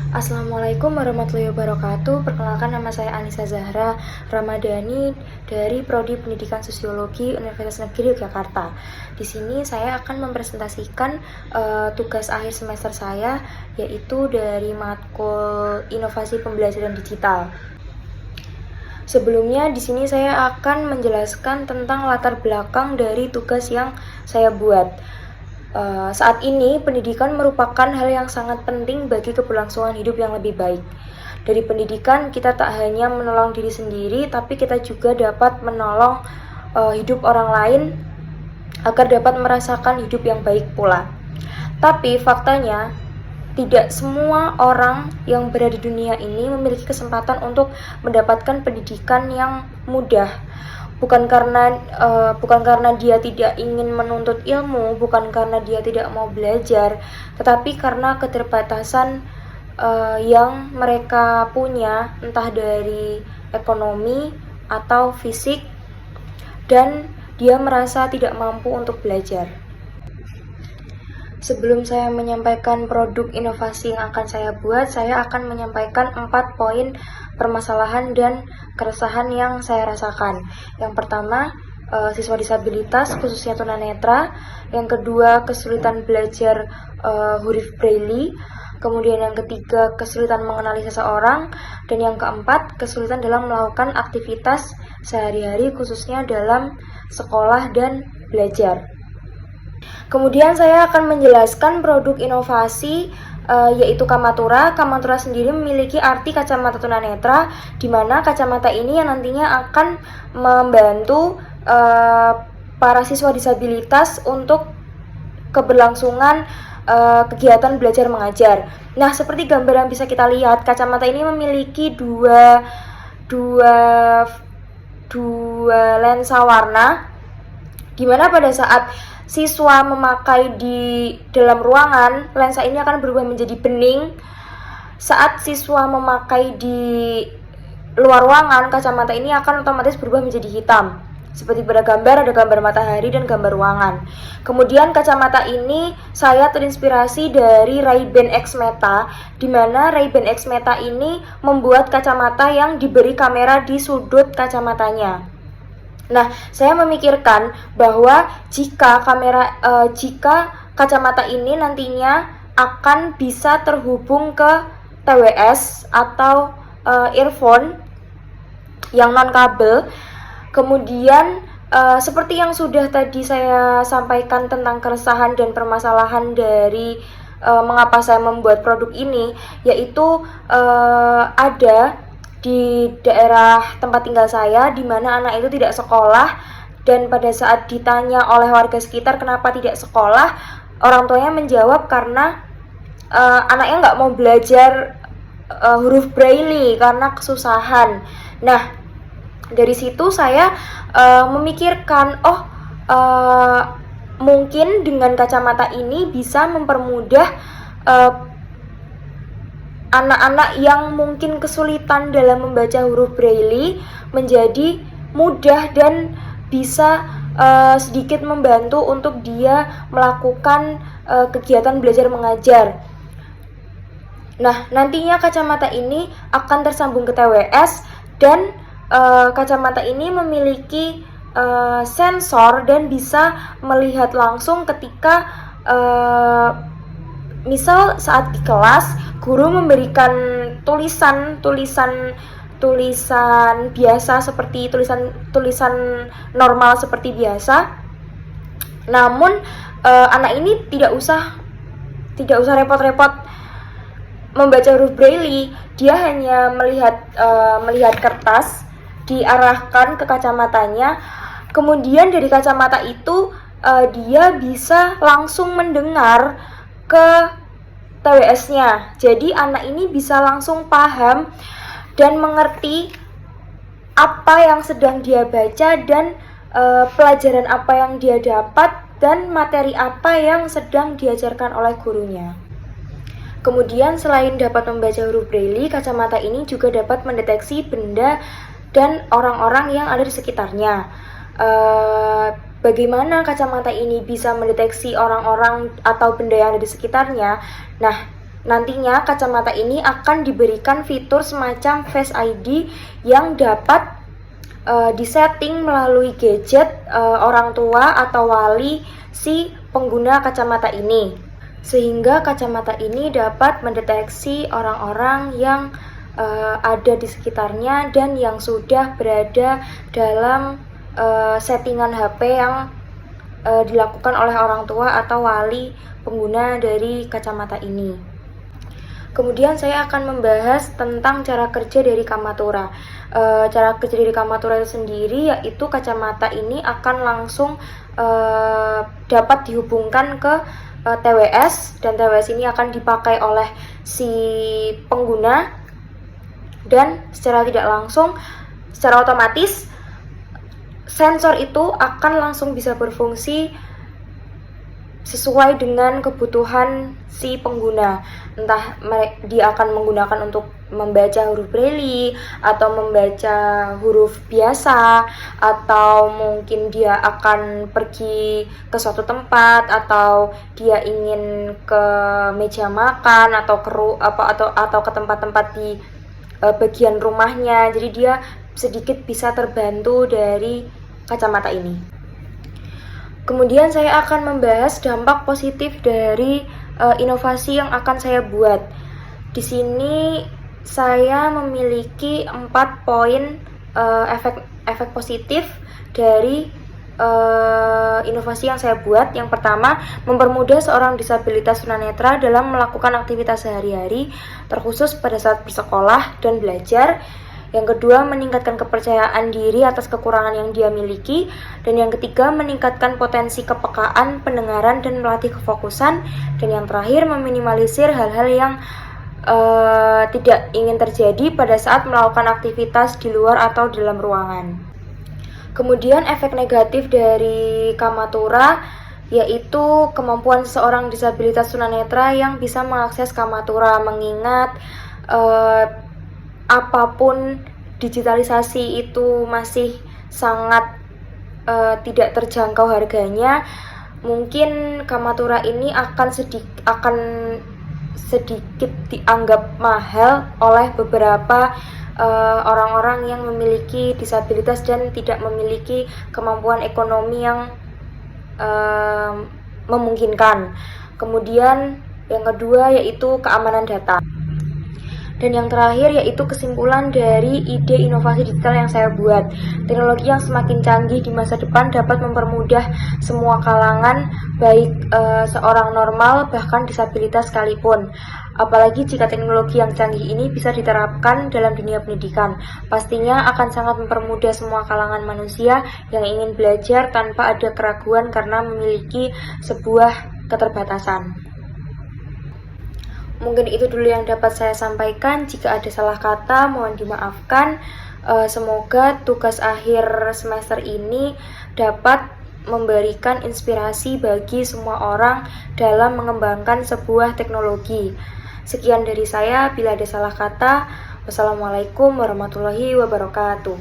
Assalamualaikum warahmatullahi wabarakatuh. Perkenalkan, nama saya Anissa Zahra Ramadhani dari Prodi Pendidikan Sosiologi Universitas Negeri Yogyakarta. Di sini saya akan mempresentasikan tugas akhir semester saya, yaitu dari matkul Inovasi Pembelajaran Digital. Sebelumnya di sini saya akan menjelaskan tentang latar belakang dari tugas yang saya buat. Saat ini pendidikan merupakan hal yang sangat penting bagi keberlangsungan hidup yang lebih baik. Dari pendidikan kita tak hanya menolong diri sendiri, tapi kita juga dapat menolong hidup orang lain agar dapat merasakan hidup yang baik pula. Tapi faktanya tidak semua orang yang berada di dunia ini memiliki kesempatan untuk mendapatkan pendidikan yang mudah. Bukan karena dia tidak ingin menuntut ilmu, bukan karena dia tidak mau belajar, tetapi karena keterbatasan yang mereka punya, entah dari ekonomi atau fisik, dan dia merasa tidak mampu untuk belajar. Sebelum saya menyampaikan produk inovasi yang akan saya buat, saya akan menyampaikan 4 poin permasalahan dan keresahan yang saya rasakan. Yang pertama, siswa disabilitas, khususnya tunanetra. Yang kedua, kesulitan belajar huruf braille. Kemudian yang ketiga, kesulitan mengenali seseorang. Dan yang keempat, kesulitan dalam melakukan aktivitas sehari-hari, khususnya dalam sekolah dan belajar. Kemudian saya akan menjelaskan produk inovasi yaitu Kamatura. Kamatura sendiri memiliki arti kacamata tunanetra, di mana kacamata ini yang nantinya akan membantu para siswa disabilitas untuk keberlangsungan kegiatan belajar mengajar. Nah, seperti gambar yang bisa kita lihat, kacamata ini memiliki dua lensa warna, di mana pada saat siswa memakai di dalam ruangan, lensa ini akan berubah menjadi bening. Saat siswa memakai di luar ruangan, kacamata ini akan otomatis berubah menjadi hitam. Seperti pada gambar, ada gambar matahari dan gambar ruangan. Kemudian kacamata ini saya terinspirasi dari Ray-Ban X Meta, di mana Ray-Ban X Meta ini membuat kacamata yang diberi kamera di sudut kacamatanya. Nah, saya memikirkan bahwa jika kacamata ini nantinya akan bisa terhubung ke TWS atau earphone yang non kabel, kemudian seperti yang sudah tadi saya sampaikan tentang keresahan dan permasalahan dari mengapa saya membuat produk ini, yaitu ada di daerah tempat tinggal saya, di mana anak itu tidak sekolah, dan pada saat ditanya oleh warga sekitar kenapa tidak sekolah, orang tuanya menjawab karena anaknya nggak mau belajar huruf braille karena kesusahan. Nah, dari situ saya memikirkan, mungkin dengan kacamata ini bisa mempermudah anak-anak yang mungkin kesulitan dalam membaca huruf braille menjadi mudah dan bisa sedikit membantu untuk dia melakukan kegiatan belajar mengajar. Nah, nantinya kacamata ini akan tersambung ke TWS, dan kacamata ini memiliki sensor dan bisa melihat langsung ketika misal saat di kelas guru memberikan tulisan biasa, seperti tulisan normal seperti biasa. Namun anak ini tidak usah repot-repot membaca huruf braille. Dia hanya melihat kertas, diarahkan ke kacamatanya. Kemudian dari kacamata itu dia bisa langsung mendengar ke TWS-nya. Jadi anak ini bisa langsung paham dan mengerti apa yang sedang dia baca, dan pelajaran apa yang dia dapat, dan materi apa yang sedang diajarkan oleh gurunya. Kemudian selain dapat membaca huruf braille, kacamata ini juga dapat mendeteksi benda dan orang-orang yang ada di sekitarnya. Bagaimana kacamata ini bisa mendeteksi orang-orang atau benda yang ada di sekitarnya? Nah, nantinya kacamata ini akan diberikan fitur semacam Face ID yang dapat disetting melalui gadget orang tua atau wali si pengguna kacamata ini, sehingga kacamata ini dapat mendeteksi orang-orang yang ada di sekitarnya dan yang sudah berada dalam settingan HP yang dilakukan oleh orang tua atau wali pengguna dari kacamata ini. Kemudian saya akan membahas tentang cara kerja dari Kamatura. Cara kerja dari Kamatura itu sendiri yaitu kacamata ini akan langsung dapat dihubungkan ke TWS, dan TWS ini akan dipakai oleh si pengguna, dan secara tidak langsung, secara otomatis sensor itu akan langsung bisa berfungsi sesuai dengan kebutuhan si pengguna. Entah dia akan menggunakan untuk membaca huruf braille atau membaca huruf biasa, atau mungkin dia akan pergi ke suatu tempat, atau dia ingin ke meja makan atau atau ke tempat-tempat di bagian rumahnya. Jadi dia sedikit bisa terbantu dari kacamata ini. Kemudian saya akan membahas dampak positif dari inovasi yang akan saya buat. Di sini saya memiliki 4 poin efek positif dari inovasi yang saya buat. Yang pertama, mempermudah seorang disabilitas tunanetra dalam melakukan aktivitas sehari-hari, terkhusus pada saat bersekolah dan belajar. Yang kedua, meningkatkan kepercayaan diri atas kekurangan yang dia miliki. Dan yang ketiga, meningkatkan potensi kepekaan, pendengaran, dan melatih kefokusan. Dan yang terakhir, meminimalisir hal-hal yang tidak ingin terjadi pada saat melakukan aktivitas di luar atau dalam ruangan. Kemudian efek negatif dari Kamatura yaitu kemampuan seorang disabilitas tunanetra yang bisa mengakses Kamatura, mengingat apapun digitalisasi itu masih sangat tidak terjangkau harganya. Mungkin Kamatura ini akan sedikit dianggap mahal oleh beberapa orang-orang yang memiliki disabilitas dan tidak memiliki kemampuan ekonomi yang memungkinkan. Kemudian yang kedua yaitu keamanan data. Dan yang terakhir yaitu kesimpulan dari ide inovasi digital yang saya buat. Teknologi yang semakin canggih di masa depan dapat mempermudah semua kalangan, baik seorang normal bahkan disabilitas sekalipun. Apalagi jika teknologi yang canggih ini bisa diterapkan dalam dunia pendidikan. Pastinya akan sangat mempermudah semua kalangan manusia yang ingin belajar tanpa ada keraguan karena memiliki sebuah keterbatasan. Mungkin itu dulu yang dapat saya sampaikan. Jika ada salah kata, mohon dimaafkan. Semoga tugas akhir semester ini dapat memberikan inspirasi bagi semua orang dalam mengembangkan sebuah teknologi. Sekian dari saya. Bila ada salah kata, wassalamualaikum warahmatullahi wabarakatuh.